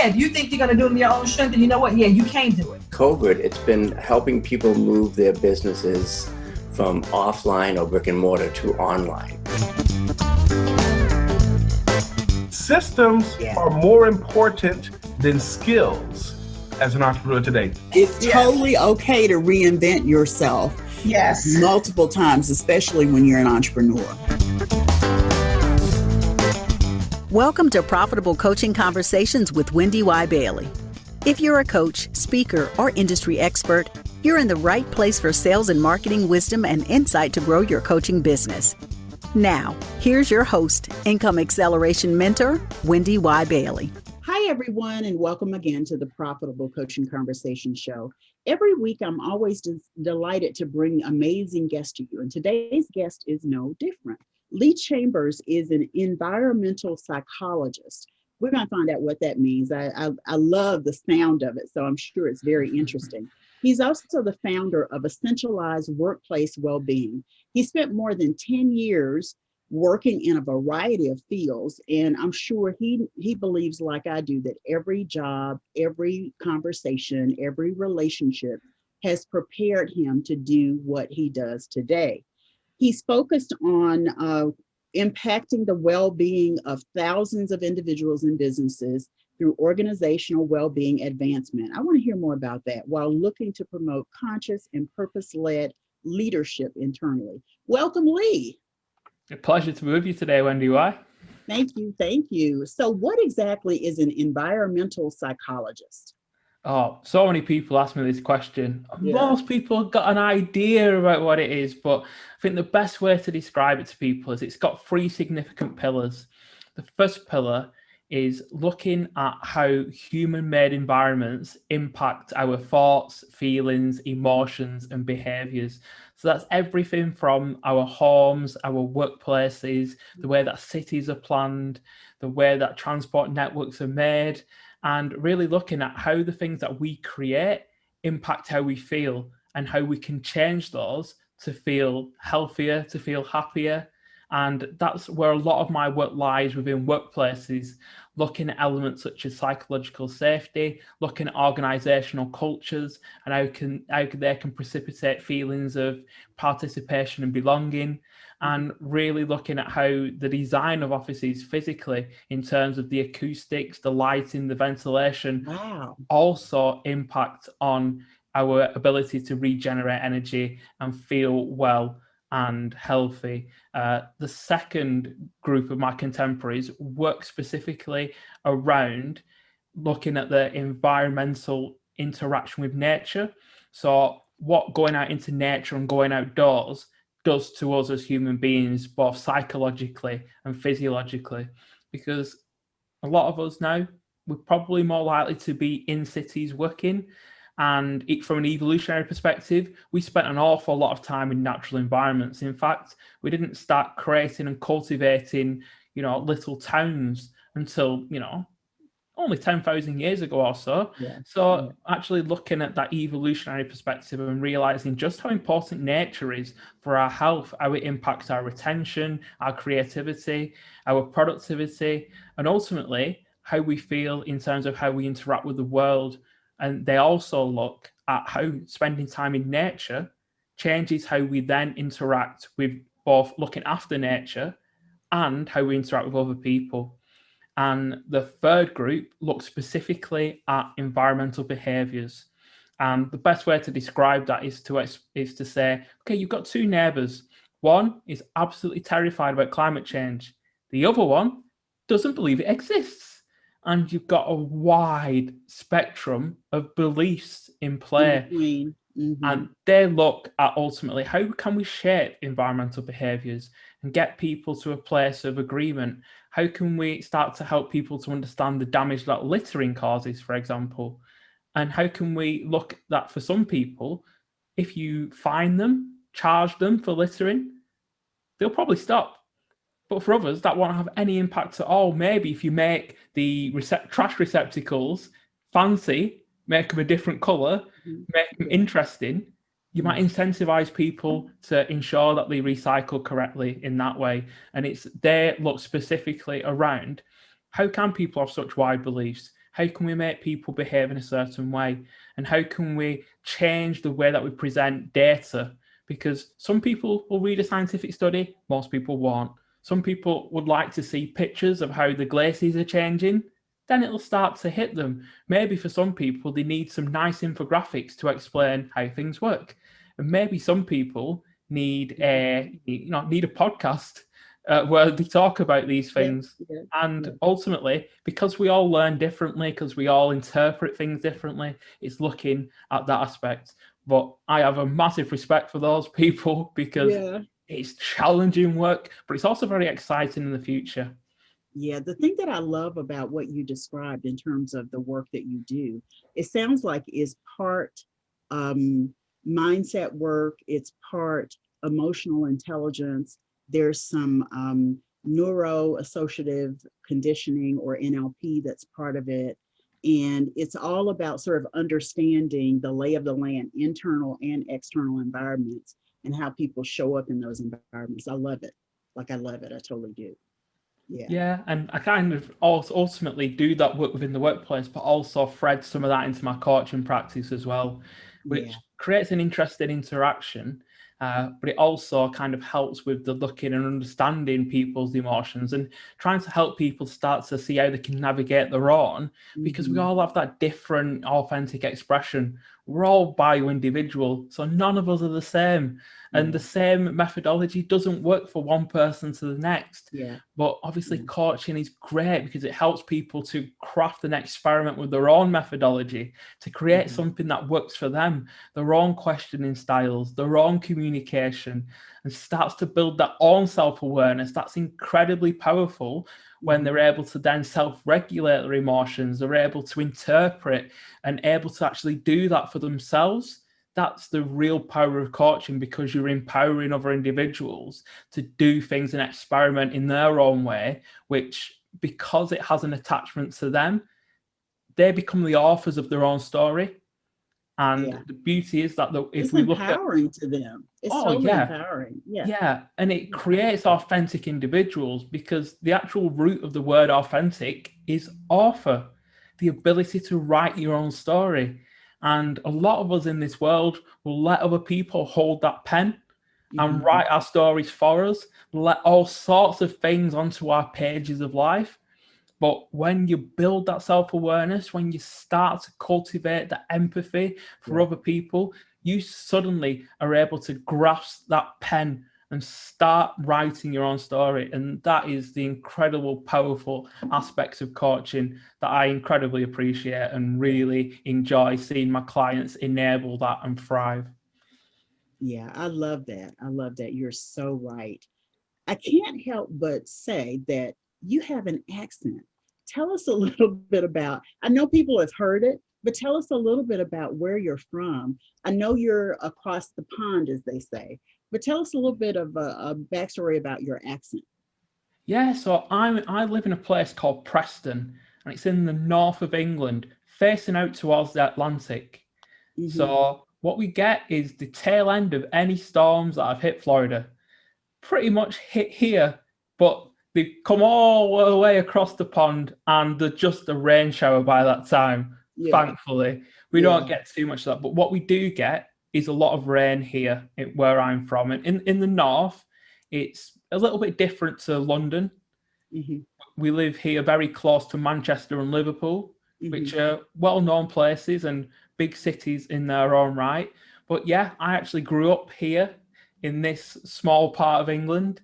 yeah, if you think you're going to do it in your own strength, then you know what? Yeah, you can do it. COVID, it's been helping people move their businesses from offline or brick and mortar to online. Systems are more important than skills as an entrepreneur today. It's totally okay to reinvent yourself multiple times, especially when you're an entrepreneur. Welcome to Profitable Coaching Conversations with Wendy Y. Bailey. If you're a coach, speaker, or industry expert, you're in the right place for sales and marketing wisdom and insight to grow your coaching business. Now, here's your host, Income Acceleration Mentor, Wendy Y. Bailey. Hi, everyone, and welcome again to the Profitable Coaching Conversation Show. Every week, I'm always delighted to bring amazing guests to you, and today's guest is no different. Lee Chambers is an environmental psychologist. We're going to find out what that means. I love the sound of it, so I'm sure it's very interesting. He's also the founder of Essentialise Workplace Wellbeing. He spent more than 10 years working in a variety of fields, and I'm sure he believes, like I do, that every job, every conversation, every relationship has prepared him to do what he does today. He's focused on impacting the well-being of thousands of individuals and businesses through organizational well-being advancement. I want to hear more about that while looking to promote conscious and purpose-led leadership internally. Welcome, Lee. A pleasure to be with you today, Wendy Y. Thank you. So what exactly is an environmental psychologist? Oh, so many people ask me this question. Yeah. Most people have got an idea about what it is, but I think the best way to describe it to people is it's got three significant pillars. The first pillar is looking at how human-made environments impact our thoughts, feelings, emotions, and behaviors. So that's everything from our homes, our workplaces, the way that cities are planned, the way that transport networks are made, and really looking at how the things that we create impact how we feel and how we can change those to feel healthier, to feel happier. And that's where a lot of my work lies within workplaces, looking at elements such as psychological safety, looking at organizational cultures and how they can precipitate feelings of participation and belonging, and really looking at how the design of offices physically, in terms of the acoustics, the lighting, the ventilation, also impact on our ability to regenerate energy and feel well and healthy. The second group of my contemporaries work specifically around looking at the environmental interaction with nature. So what going out into nature and going outdoors does to us as human beings, both psychologically and physiologically, because a lot of us now, we're probably more likely to be in cities working. And from an evolutionary perspective, we spent an awful lot of time in natural environments. In fact, we didn't start creating and cultivating, little towns until, only 10,000 years ago or so. Actually looking at that evolutionary perspective and realizing just how important nature is for our health, how it impacts our retention, our creativity, our productivity, and ultimately how we feel in terms of how we interact with the world. And they also look at how spending time in nature changes how we then interact with both looking after nature and how we interact with other people. And the third group looks specifically at environmental behaviors. And the best way to describe that is to say, okay, you've got two neighbors. One is absolutely terrified about climate change. The other one doesn't believe it exists. And you've got a wide spectrum of beliefs in play. Mm-hmm. And they look at ultimately how can we shape environmental behaviors and get people to a place of agreement? How can we start to help people to understand the damage that littering causes, for example? And how can we look at that for some people, if you fine them, charge them for littering, they'll probably stop. But for others, that won't have any impact at all. Maybe if you make the trash receptacles fancy, make them a different colour, make them interesting, you might incentivize people to ensure that they recycle correctly in that way. And they look specifically around how can people have such wide beliefs? How can we make people behave in a certain way? And how can we change the way that we present data? Because some people will read a scientific study, most people won't. Some people would like to see pictures of how the glaciers are changing. Then it'll start to hit them. Maybe for some people, they need some nice infographics to explain how things work. And maybe some people need a podcast where they talk about these things. And ultimately, because we all learn differently, because we all interpret things differently, it's looking at that aspect. But I have a massive respect for those people because it's challenging work, but it's also very exciting in the future. Yeah, the thing that I love about what you described in terms of the work that you do, it sounds like is part mindset work, it's part emotional intelligence. There's some neuroassociative conditioning or NLP that's part of it. And it's all about sort of understanding the lay of the land, internal and external environments, and how people show up in those environments. I love it. I love it. I totally do. Yeah, and I kind of also ultimately do that work within the workplace, but also thread some of that into my coaching practice as well, which creates an interesting interaction. But it also kind of helps with the looking and understanding people's emotions and trying to help people start to see how they can navigate their own, because we all have that different authentic expression. We're all bio-individual, so none of us are the same. And the same methodology doesn't work for one person to the next. But obviously coaching is great because it helps people to craft an experiment with their own methodology to create something that works for them, their own questioning styles, their own communication, and starts to build their own self-awareness. That's incredibly powerful when they're able to then self-regulate their emotions, they're able to interpret and able to actually do that for themselves. That's the real power of coaching, because you're empowering other individuals to do things and experiment in their own way, which, because it has an attachment to them, they become the authors of their own story. And the beauty is that if we look at... It's empowering to them. It's totally empowering. Yeah, and it creates authentic individuals, because the actual root of the word authentic is author, the ability to write your own story. And a lot of us in this world will let other people hold that pen and write our stories for us, let all sorts of things onto our pages of life. But when you build that self-awareness, when you start to cultivate the empathy for other people, you suddenly are able to grasp that pen and start writing your own story. And that is the incredible, powerful aspects of coaching that I incredibly appreciate and really enjoy seeing my clients enable that and thrive. Yeah, I love that. I love that. You're so right. I can't help but say that you have an accent. Tell us a little bit about, I know people have heard it, but tell us a little bit about where you're from. I know you're across the pond, as they say, but tell us a little bit of a backstory about your accent. Yeah, so I live in a place called Preston, and it's in the north of England, facing out towards the Atlantic. So what we get is the tail end of any storms that have hit Florida. Pretty much hit here, but they come all the way across the pond, and they're just a rain shower by that time. Thankfully, we don't get too much of that. But what we do get is a lot of rain here where I'm from. And in the north, it's a little bit different to London. We live here very close to Manchester and Liverpool, which are well-known places and big cities in their own right. But yeah, I actually grew up here in this small part of England.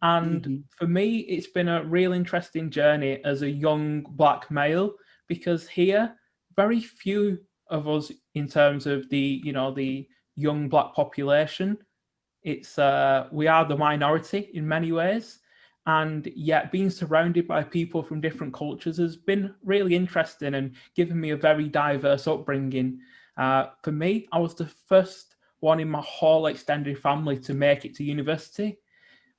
And for me, it's been a real interesting journey as a young Black male, because here, very few of us in terms of the young Black population, we are the minority in many ways. And yet being surrounded by people from different cultures has been really interesting and given me a very diverse upbringing. For me, I was the first one in my whole extended family to make it to university,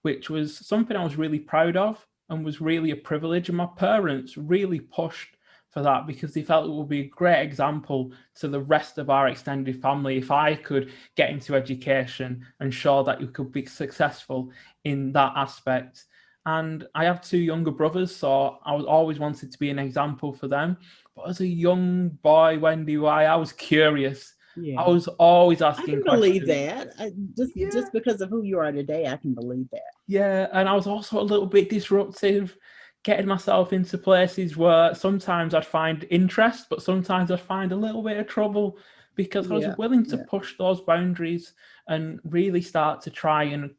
which was something I was really proud of and was really a privilege. And my parents really pushed for that because they felt it would be a great example to the rest of our extended family if I could get into education and show that you could be successful in that aspect. And I have two younger brothers, so I was always wanted to be an example for them. But as a young boy, Wendy, why I was curious. Yeah. I was always I asking can believe questions. that. Just because of who you are today, I can believe that. Yeah, and I was also a little bit disruptive, getting myself into places where sometimes I'd find interest, but sometimes I'd find a little bit of trouble because I was willing to push those boundaries and really start to try and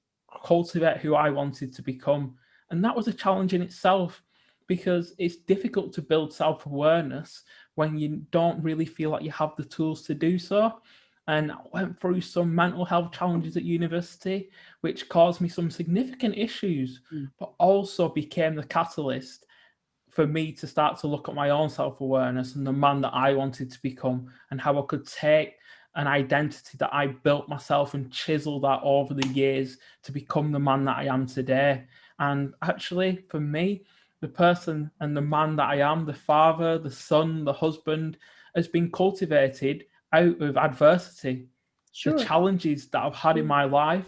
cultivate who I wanted to become. And that was a challenge in itself because it's difficult to build self-awareness when you don't really feel like you have the tools to do so. And I went through some mental health challenges at university, which caused me some significant issues, but also became the catalyst for me to start to look at my own self-awareness and the man that I wanted to become, and how I could take an identity that I built myself and chisel that over the years to become the man that I am today. And actually, for me, the person and the man that I am, the father, the son, the husband, has been cultivated out of adversity. The challenges that I've had in my life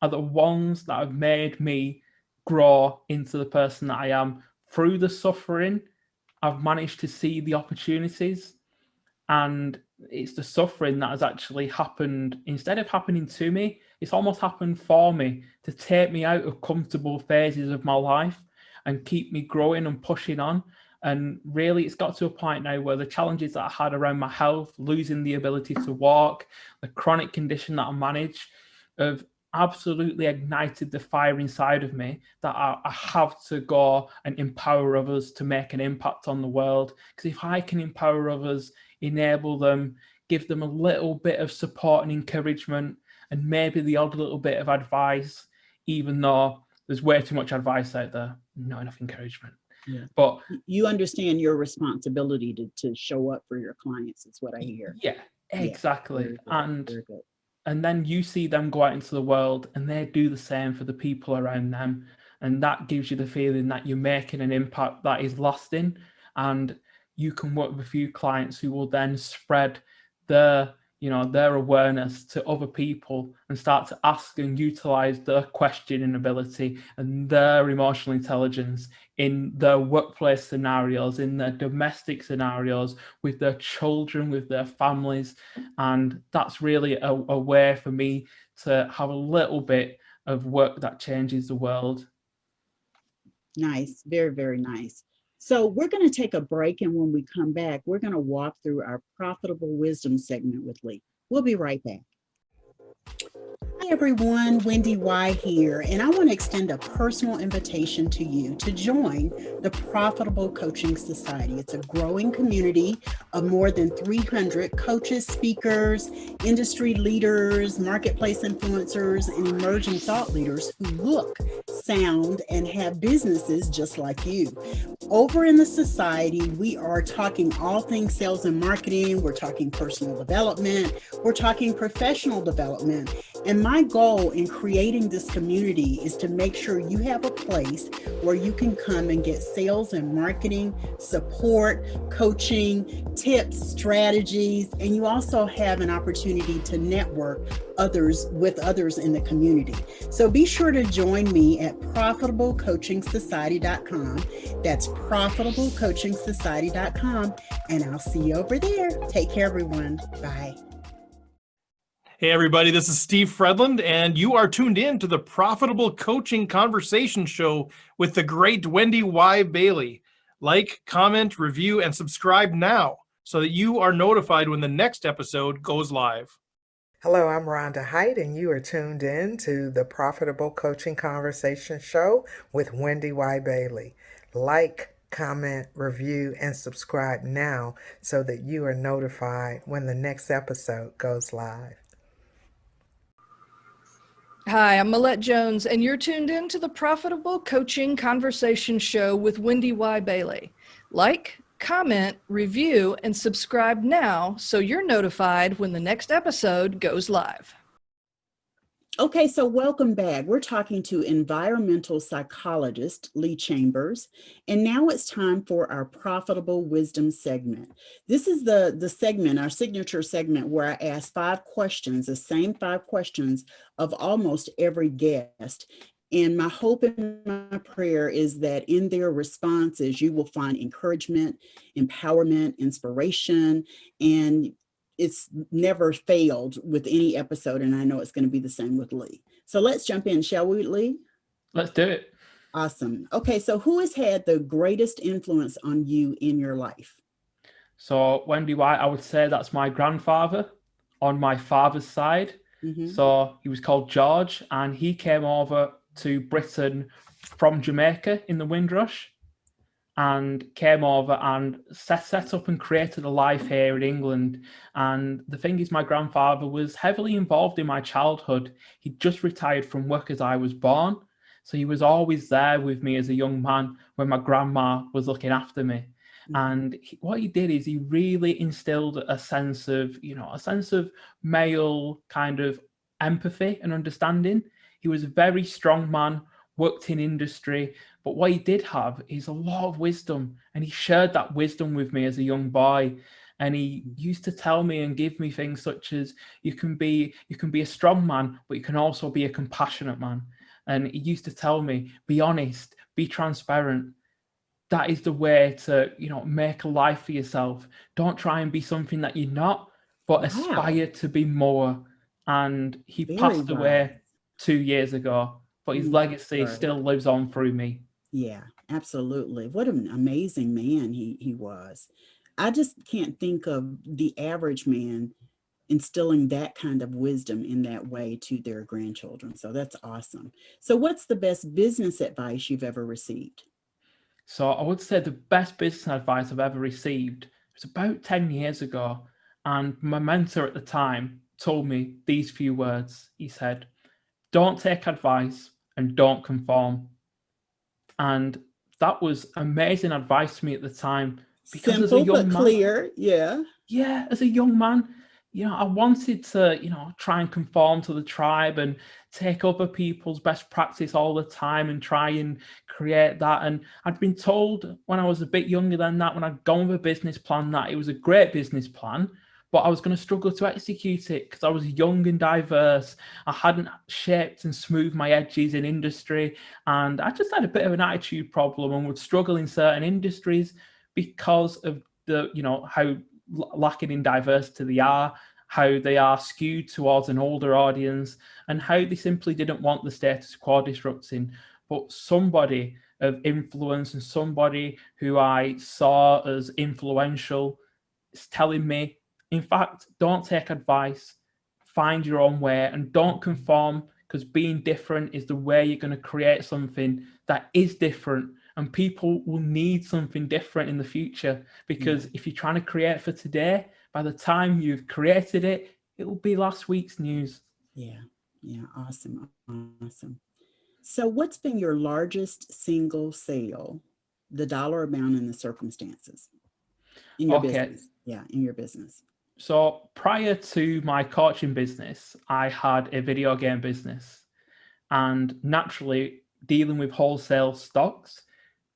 are the ones that have made me grow into the person that I am. Through the suffering, I've managed to see the opportunities, and it's the suffering that has actually happened. Instead of happening to me, it's almost happened for me to take me out of comfortable phases of my life and keep me growing and pushing on. And really, it's got to a point now where the challenges that I had around my health, losing the ability to walk, the chronic condition that I manage, have absolutely ignited the fire inside of me that I have to go and empower others to make an impact on the world. Because if I can empower others, enable them, give them a little bit of support and encouragement, and maybe the odd little bit of advice, even though there's way too much advice out there, not enough encouragement. Yeah. But you understand your responsibility to show up for your clients, is what I hear. Yeah, exactly. Very good. And then you see them go out into the world and they do the same for the people around them. And that gives you the feeling that you're making an impact that is lasting. And you can work with a few clients who will then spread their awareness to other people and start to ask and utilize their questioning ability and their emotional intelligence in their workplace scenarios, in their domestic scenarios, with their children, with their families. And that's really a way for me to have a little bit of work that changes the world. Nice, very, very nice. So we're going to take a break, and when we come back, we're going to walk through our profitable wisdom segment with Lee. We'll be right back. Hi everyone, Wendy Y here, and I want to extend a personal invitation to you to join the Profitable Coaching Society. It's a growing community of more than 300 coaches, speakers, industry leaders, marketplace influencers, and emerging thought leaders who look, sound, and have businesses just like you. Over in the society, we are talking all things sales and marketing. We're talking personal development. We're talking professional development. And my goal in creating this community is to make sure you have a place where you can come and get sales and marketing support, coaching, tips, strategies, and you also have an opportunity to network with others in the community. So be sure to join me at profitablecoachingsociety.com. That's profitablecoachingsociety.com, and I'll see you over there. Take care, everyone. Bye. Hey, everybody, this is Steve Fredland, and you are tuned in to the Profitable Coaching Conversation Show with the great Wendy Y. Bailey. Like, comment, review, and subscribe now so that you are notified when the next episode goes live. Hello, I'm Rhonda Height, and you are tuned in to the Profitable Coaching Conversation Show with Wendy Y. Bailey. Like, comment, review, and subscribe now so that you are notified when the next episode goes live. Hi, I'm Millette Jones, and you're tuned in to the Profitable Coaching Conversation Show with Wendy Y. Bailey. Like, comment, review, and subscribe now so you're notified when the next episode goes live. Okay, so welcome back. We're talking to environmental psychologist Lee Chambers, and now it's time for our Profitable Wisdom segment. This is the segment, our signature segment, where I ask 5 questions, the same 5 questions of almost every guest. And my hope and my prayer is that in their responses, you will find encouragement, empowerment, inspiration, and it's never failed with any episode. And I know it's going to be the same with Lee. So let's jump in, shall we, Lee? Let's do it. Awesome. Okay, so who has had the greatest influence on you in your life? So Wendy White, I would say that's my grandfather on my father's side. So he was called George, and he came over to Britain from Jamaica in the Windrush and came over and set up and created a life here in England. And the thing is, my grandfather was heavily involved in my childhood. He just retired from work as I was born. So he was always there with me as a young man when my grandma was looking after me. And what he did is he really instilled a sense of, a sense of male kind of empathy and understanding. He was a very strong man, worked in industry, but what he did have is a lot of wisdom, and he shared that wisdom with me as a young boy. And he used to tell me and give me things such as you can be a strong man, but you can also be a compassionate man. And he used to tell me, be honest, be transparent. That is the way to, make a life for yourself. Don't try and be something that you're not, but aspire to be more. And he passed away 2 years ago, but his legacy still lives on through me. Yeah, absolutely. What an amazing man he was. I just can't think of the average man instilling that kind of wisdom in that way to their grandchildren. So that's awesome. So what's the best business advice you've ever received? So I would say the best business advice I've ever received was about 10 years ago. And my mentor at the time told me these few words. He said, don't take advice and don't conform. And that was amazing advice to me at the time. Because simple, as a young but clear. Yeah. Yeah, as a young man, I wanted to, try and conform to the tribe and take other people's best practice all the time and try and create that. And I'd been told when I was a bit younger than that, when I'd gone with a business plan, that it was a great business plan, but I was going to struggle to execute it because I was young and diverse. I hadn't shaped and smoothed my edges in industry. And I just had a bit of an attitude problem and would struggle in certain industries because of the, how lacking in diversity they are, how they are skewed towards an older audience, and how they simply didn't want the status quo disrupting. But somebody of influence and somebody who I saw as influential is telling me, in fact, don't take advice, find your own way and don't conform, because being different is the way you're going to create something that is different. And people will need something different in the future, because if you're trying to create for today, by the time you've created it, it will be last week's news. Yeah. Awesome. So what's been your largest single sale, the dollar amount and the circumstances in your business? Yeah, in your business. So prior to my coaching business, I had a video game business, and naturally dealing with wholesale stocks,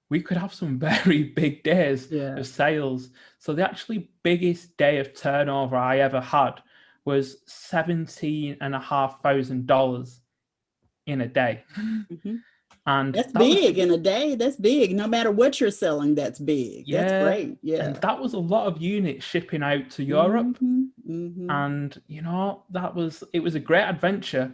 we could have some very big days of sales. So the actually biggest day of turnover I ever had was $17,500 in a day. And that's big in a day. That's big. No matter what you're selling, that's big. That's great. Yeah. And that was a lot of units shipping out to Europe. And it was a great adventure.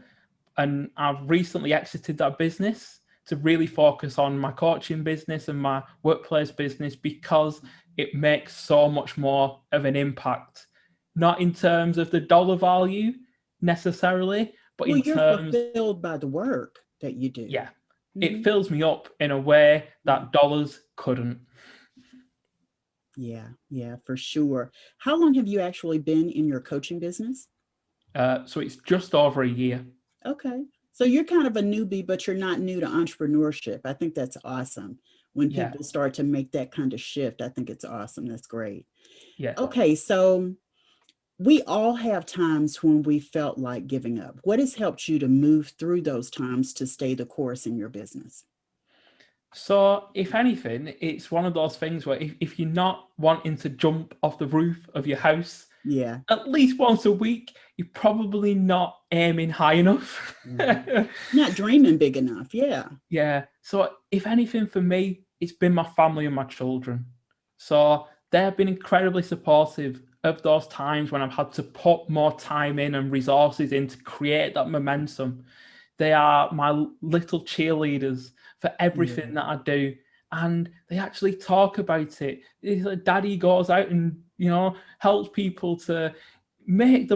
And I've recently exited that business to really focus on my coaching business and my workplace business, because it makes so much more of an impact, not in terms of the dollar value necessarily, but in terms you're fulfilled by the work that you do. Yeah, it fills me up in a way that dollars couldn't. Yeah, for sure. How long have you actually been in your coaching business? So it's just over a year. Okay. So you're kind of a newbie, but you're not new to entrepreneurship. I think that's awesome. When people start to make that kind of shift, I think it's awesome. That's great. Yeah. Okay. So we all have times when we felt like giving up. What has helped you to move through those times to stay the course in your business? So if anything, it's one of those things where if you're not wanting to jump off the roof of your house Yeah. at least once a week, you're probably not aiming high enough. Not dreaming big enough. Yeah. Yeah. So if anything for me, it's been my family and my children. So they've been incredibly supportive of those times when I've had to put more time in and resources in to create that momentum. They are my little cheerleaders for everything that I do. And they actually talk about it. It's like Daddy goes out and, helps people to make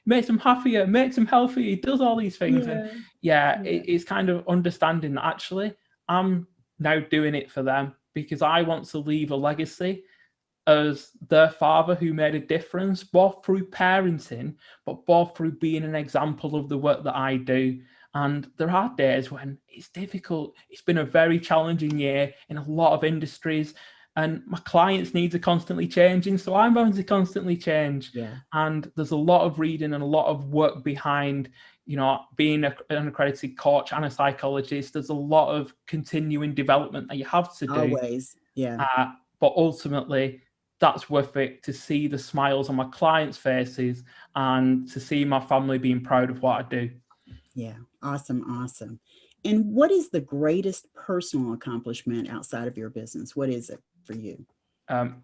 makes them happier, makes them healthier. He does all these things. And it's kind of understanding that actually I'm now doing it for them because I want to leave a legacy as their father who made a difference, both through parenting, but both through being an example of the work that I do. And there are days when it's difficult. It's been a very challenging year in a lot of industries, and my clients' needs are constantly changing. So I'm having to constantly change. Yeah. And there's a lot of reading and a lot of work behind, being an accredited coach and a psychologist. There's a lot of continuing development that you have to do. Always. Yeah. But ultimately, that's worth it to see the smiles on my clients' faces and to see my family being proud of what I do. Yeah. Awesome. Awesome. And what is the greatest personal accomplishment outside of your business? What is it for you?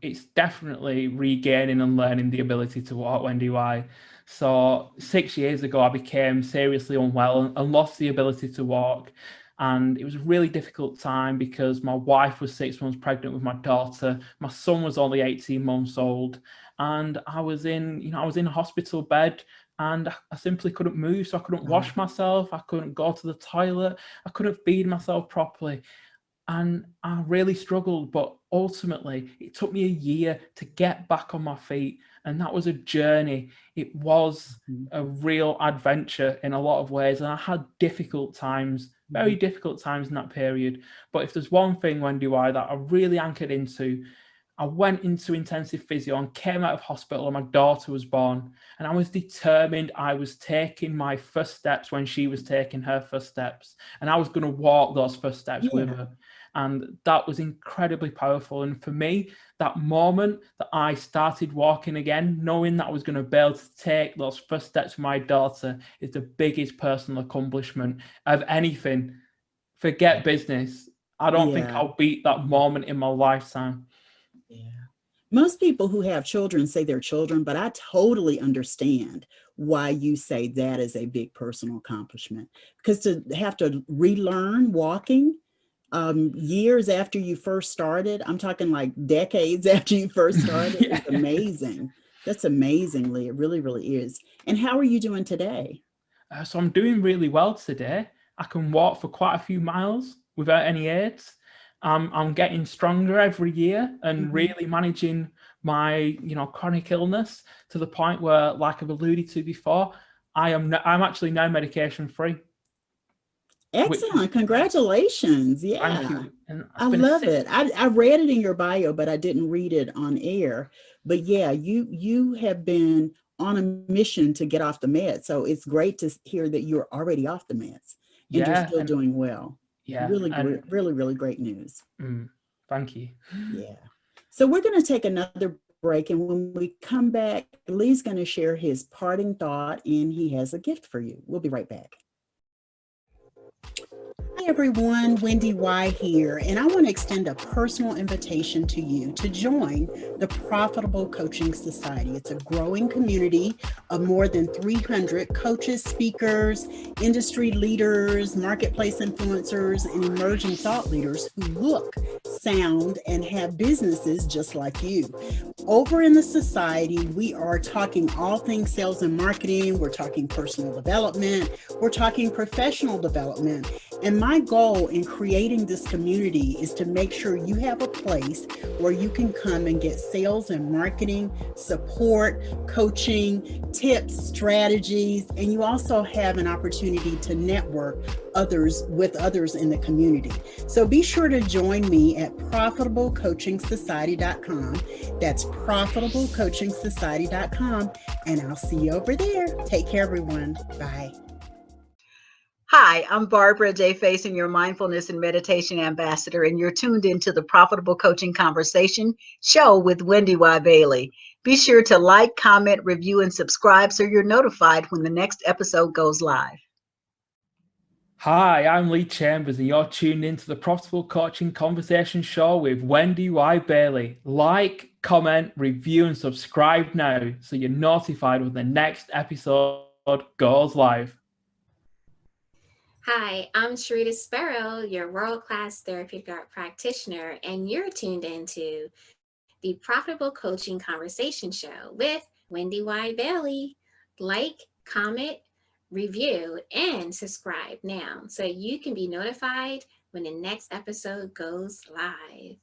It's definitely regaining and learning the ability to walk, Wendy. Why? So 6 years ago, I became seriously unwell and lost the ability to walk. And it was a really difficult time because my wife was 6 months pregnant with my daughter. My son was only 18 months old. And I was in a hospital bed and I simply couldn't move. So I couldn't wash myself. I couldn't go to the toilet. I couldn't feed myself properly. And I really struggled, but ultimately it took me a year to get back on my feet. And that was a journey. It was a real adventure in a lot of ways. And I had difficult times, very difficult times in that period. But if there's one thing, Wendy, that I really anchored into, I went into intensive physio and came out of hospital and my daughter was born. And I was determined I was taking my first steps when she was taking her first steps. And I was going to walk those first steps with her. And that was incredibly powerful. And for me, that moment that I started walking again, knowing that I was going to be able to take those first steps with my daughter is the biggest personal accomplishment of anything. Forget business. I don't think I'll beat that moment in my lifetime. Yeah. Most people who have children say they're children, but I totally understand why you say that is a big personal accomplishment. Because to have to relearn walking years after you first started, I'm talking like decades after you first started, it's amazing. That's amazing, Lee. It really, really is. And how are you doing today? So I'm doing really well today. I can walk for quite a few miles without any aids. I'm getting stronger every year and really managing my, chronic illness to the point where, like I've alluded to before, I'm actually now medication free. Excellent. Congratulations. Yeah. Thank you. And I love it. I read it in your bio, but I didn't read it on air. But yeah, you have been on a mission to get off the meds. So it's great to hear that you're already off the meds and you're still doing well. Yeah. Really, really, really great news. Thank you. Yeah. So we're going to take another break. And when we come back, Lee's going to share his parting thought and he has a gift for you. We'll be right back. Hi everyone, Wendy Y here, and I want to extend a personal invitation to you to join the Profitable Coaching Society. It's a growing community of more than 300 coaches, speakers, industry leaders, marketplace influencers, and emerging thought leaders who look, sound, and have businesses just like you. Over in the society, we are talking all things sales and marketing, we're talking personal development, we're talking professional development. And my goal in creating this community is to make sure you have a place where you can come and get sales and marketing support, coaching, tips, strategies, and you also have an opportunity to network with others in the community. So be sure to join me at profitablecoachingsociety.com. That's profitablecoachingsociety.com, and I'll see you over there. Take care, everyone. Bye. Hi, I'm Barbara J. Faison, your mindfulness and meditation ambassador, and you're tuned into the Profitable Coaching Conversation show with Wendy Y. Bailey. Be sure to like, comment, review, and subscribe so you're notified when the next episode goes live. Hi, I'm Lee Chambers, and you're tuned into the Profitable Coaching Conversation Show with Wendy Y. Bailey. Like, comment, review, and subscribe now so you're notified when the next episode goes live. Hi, I'm Sharita Sparrow, your world-class therapeutic art practitioner, and you're tuned into the Profitable Coaching Conversation Show with Wendy Y. Bailey. Like, comment, review, and subscribe now so you can be notified when the next episode goes live.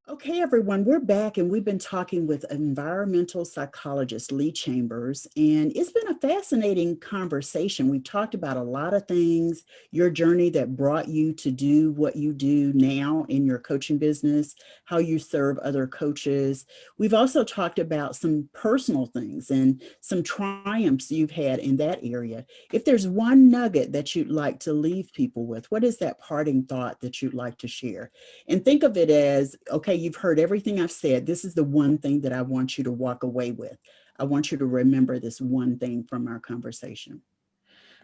Okay, everyone, we're back and we've been talking with environmental psychologist Lee Chambers, and it's been a fascinating conversation. We've talked about a lot of things, your journey that brought you to do what you do now in your coaching business, how you serve other coaches. We've also talked about some personal things and some triumphs you've had in that area. If there's one nugget that you'd like to leave people with, what is that parting thought that you'd like to share? And think of it as, okay, you've heard everything I've said. This is the one thing that I want you to walk away with. I want you to remember this one thing from our conversation.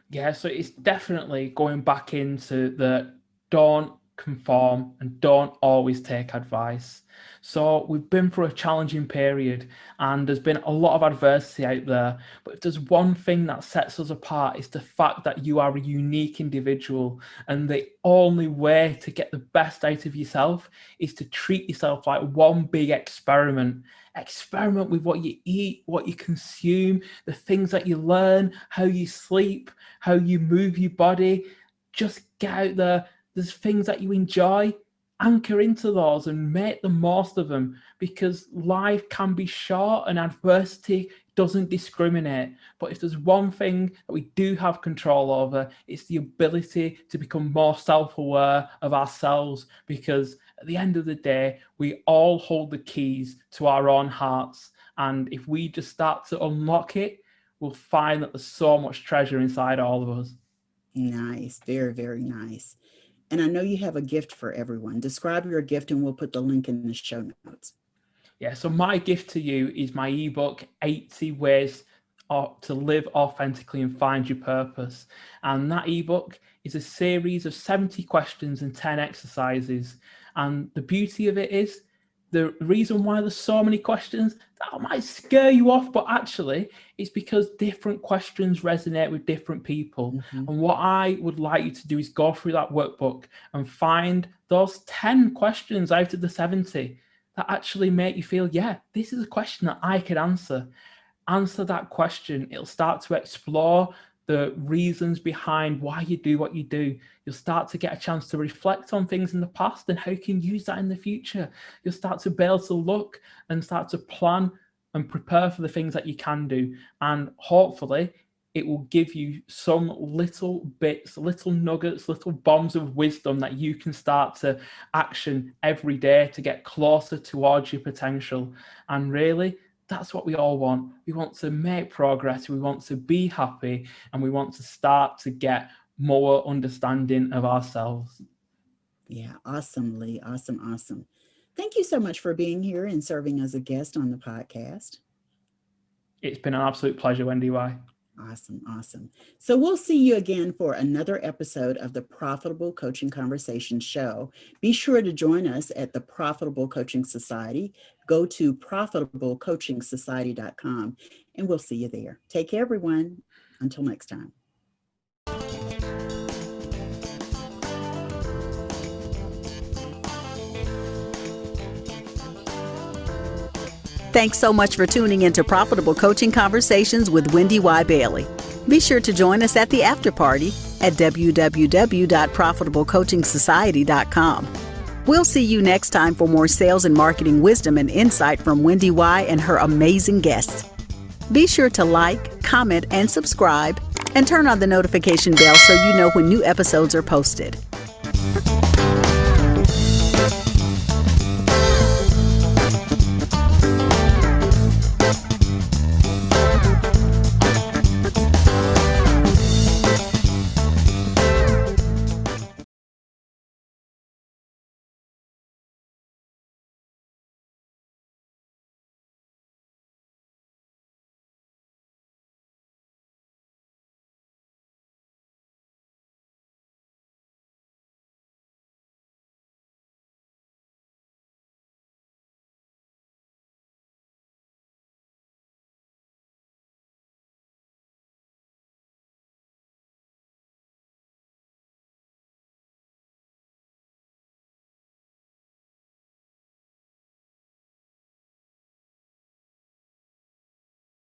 Yeah, so it's definitely going back into the don't conform and don't always take advice. So we've been through a challenging period and there's been a lot of adversity out there. But if there's one thing that sets us apart, it's the fact that you are a unique individual. And the only way to get the best out of yourself is to treat yourself like one big experiment. Experiment with what you eat, what you consume, the things that you learn, how you sleep, how you move your body. Just get out there. There's things that you enjoy. Anchor into those and make the most of them, because life can be short and adversity doesn't discriminate. But if there's one thing that we do have control over, it's the ability to become more self-aware of ourselves, because at the end of the day, we all hold the keys to our own hearts. And if we just start to unlock it, we'll find that there's so much treasure inside all of us. Nice. Very, very nice. And I know you have a gift for everyone. Describe your gift and we'll put the link in the show notes. Yeah, so my gift to you is my ebook, 80 Ways to Live Authentically and Find Your Purpose. And that ebook is a series of 70 questions and 10 exercises. And the beauty of it is, the reason why there's so many questions, that might scare you off, but actually it's because different questions resonate with different people. Mm-hmm. And what I would like you to do is go through that workbook and find those 10 questions out of the 70 that actually make you feel, yeah, this is a question that I could answer. Answer that question. It'll start to explore the reasons behind why you do what you do. You'll start to get a chance to reflect on things in the past and how you can use that in the future. You'll start to be able to look and start to plan and prepare for the things that you can do. And hopefully it will give you some little bits, little nuggets, little bombs of wisdom that you can start to action every day to get closer towards your potential. And really, that's what we all want. We want to make progress, we want to be happy, and we want to start to get more understanding of ourselves. Yeah, awesome, Lee. Awesome. Thank you so much for being here and serving as a guest on the podcast. It's been an absolute pleasure, Wendy Y. Awesome. So we'll see you again for another episode of the Profitable Coaching Conversation Show. Be sure to join us at the Profitable Coaching Society. Go to profitablecoachingsociety.com and we'll see you there. Take care, everyone. Until next time. Thanks so much for tuning into Profitable Coaching Conversations with Wendy Y. Bailey. Be sure to join us at the after party at www.profitablecoachingsociety.com. We'll see you next time for more sales and marketing wisdom and insight from Wendy Y. and her amazing guests. Be sure to like, comment, and subscribe, and turn on the notification bell so you know when new episodes are posted.